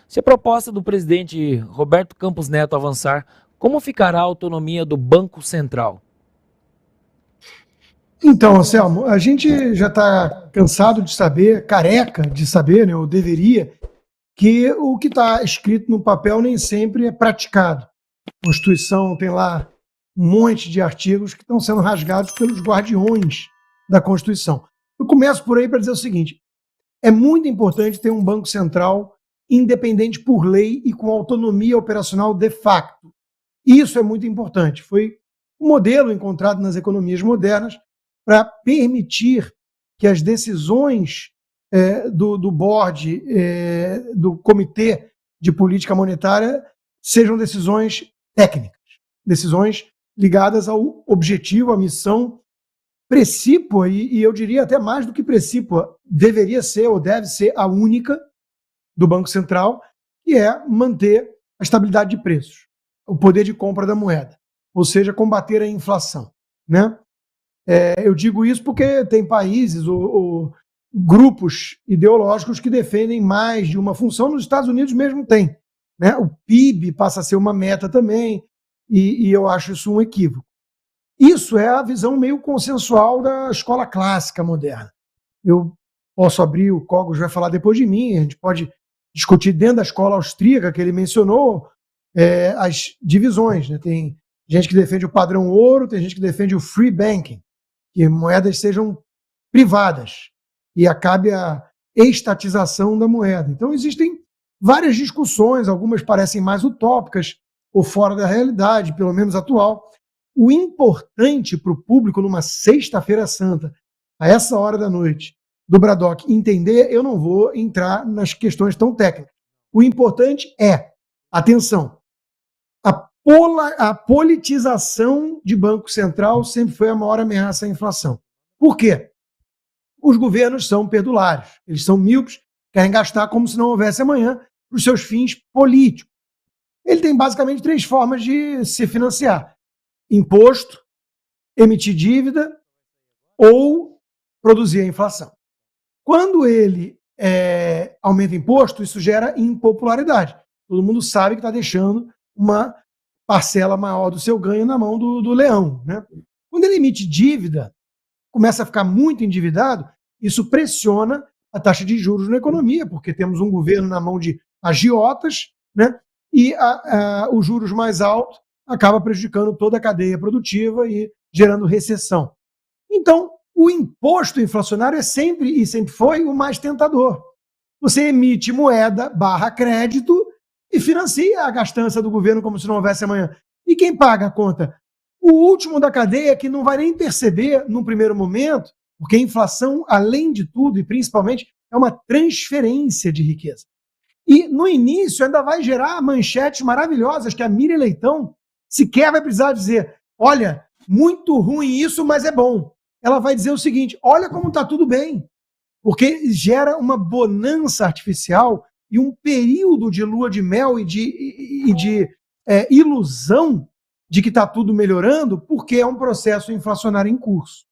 Se a proposta do presidente Roberto Campos Neto avançar, como ficará a autonomia do Banco Central? Então, Anselmo, a gente já está cansado de saber, careca de saber, né, ou deveria, que o que está escrito no papel nem sempre é praticado. A Constituição tem lá um monte de artigos que estão sendo rasgados pelos guardiões da Constituição. Eu começo por aí para dizer o seguinte: é muito importante ter um Banco Central independente por lei e com autonomia operacional de facto. Isso é muito importante. Foi um modelo encontrado nas economias modernas para permitir que as decisões do board, do Comitê de Política Monetária, sejam decisões técnicas, decisões ligadas ao objetivo, à missão precípua, e eu diria até mais do que precípua, deveria ser ou deve ser a única do Banco Central, que é manter a estabilidade de preços, o poder de compra da moeda, ou seja, combater a inflação, né? Eu digo isso porque tem países ou grupos ideológicos que defendem mais de uma função. Nos Estados Unidos mesmo tem, né? O PIB passa a ser uma meta também, e eu acho isso um equívoco. Isso é a visão meio consensual da escola clássica moderna. Eu posso abrir, o Cogos vai falar depois de mim, a gente pode discutir dentro da escola austríaca que ele mencionou as divisões, né? Tem gente que defende o padrão ouro, tem gente que defende o free banking, que moedas sejam privadas e acabe a estatização da moeda. Então existem várias discussões, algumas parecem mais utópicas ou fora da realidade, pelo menos atual. O importante para o público numa sexta-feira santa, a essa hora da noite, do Bradock, entender, eu não vou entrar nas questões tão técnicas. O importante é, atenção, a politização de Banco Central sempre foi a maior ameaça à inflação. Por quê? Os governos são perdulários, eles são míopes, querem gastar como se não houvesse amanhã para os seus fins políticos. Ele tem basicamente 3 formas de se financiar: imposto, emitir dívida ou produzir a inflação. Quando ele aumenta imposto, isso gera impopularidade. Todo mundo sabe que está deixando uma parcela maior do seu ganho na mão do leão, né? Quando ele emite dívida, começa a ficar muito endividado, isso pressiona a taxa de juros na economia, porque temos um governo na mão de agiotas, né? E os juros mais altos acaba prejudicando toda a cadeia produtiva e gerando recessão. Então, o imposto inflacionário é sempre e sempre foi o mais tentador. Você emite moeda / crédito e financia a gastança do governo como se não houvesse amanhã. E quem paga a conta? O último da cadeia, que não vai nem perceber num primeiro momento, porque a inflação, além de tudo e principalmente, é uma transferência de riqueza. E no início ainda vai gerar manchetes maravilhosas que a Miriam Leitão sequer vai precisar dizer: olha, muito ruim isso, mas é bom. Ela vai dizer o seguinte: olha como está tudo bem, porque gera uma bonança artificial e um período de lua de mel e de ilusão de que está tudo melhorando, porque é um processo inflacionário em curso.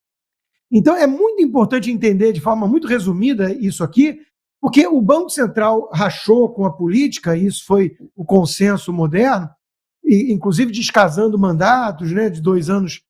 Então é muito importante entender de forma muito resumida isso aqui, porque o Banco Central rachou com a política, e isso foi o consenso moderno, e, inclusive descasando mandatos, né, de 2 anos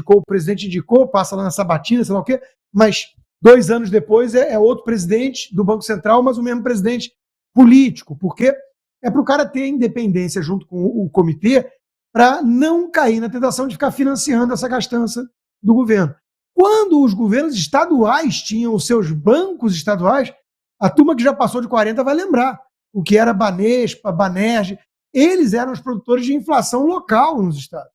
o presidente indicou, passa lá na sabatina, sei lá o quê, mas 2 anos depois é outro presidente do Banco Central, mas o mesmo presidente político, porque é para o cara ter independência junto com o comitê para não cair na tentação de ficar financiando essa gastança do governo. Quando os governos estaduais tinham os seus bancos estaduais, a turma que já passou de 40 vai lembrar o que era Banespa, Banerj. Eles eram os produtores de inflação local nos estados,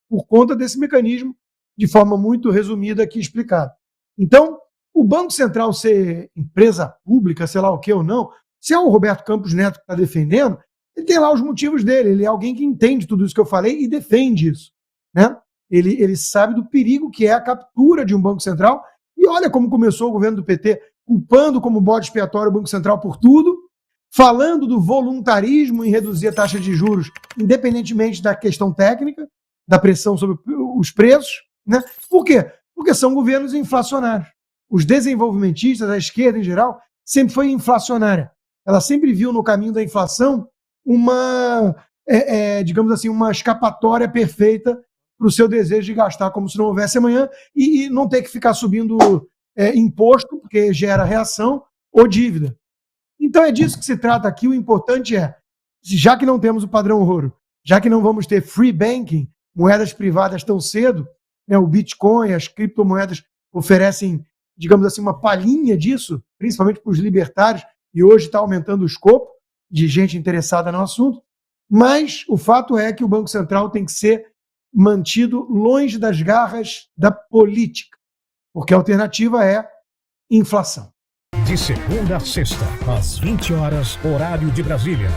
por conta desse mecanismo, de forma muito resumida aqui explicado. Então, o Banco Central ser empresa pública, sei lá o que ou não, se é o Roberto Campos Neto que está defendendo, ele tem lá os motivos dele, ele é alguém que entende tudo isso que eu falei e defende isso, né? Ele sabe do perigo que é a captura de um Banco Central, e olha como começou o governo do PT, culpando como bode expiatório o Banco Central por tudo, falando do voluntarismo em reduzir a taxa de juros, independentemente da questão técnica, da pressão sobre os preços, né? Por quê? Porque são governos inflacionários. Os desenvolvimentistas, a esquerda em geral, sempre foi inflacionária. ela sempre viu no caminho da inflação uma, digamos assim, uma escapatória perfeita para o seu desejo de gastar como se não houvesse amanhã e não ter que ficar subindo imposto, porque gera reação, ou dívida. Então é disso que se trata aqui. O importante é, já que não temos o padrão ouro, já que não vamos ter free banking, moedas privadas tão cedo, né, o Bitcoin, as criptomoedas oferecem, digamos assim, uma palhinha disso, principalmente para os libertários, e hoje está aumentando o escopo de gente interessada no assunto, mas o fato é que o Banco Central tem que ser mantido longe das garras da política, porque a alternativa é inflação. De segunda a sexta, às 20 horas, horário de Brasília.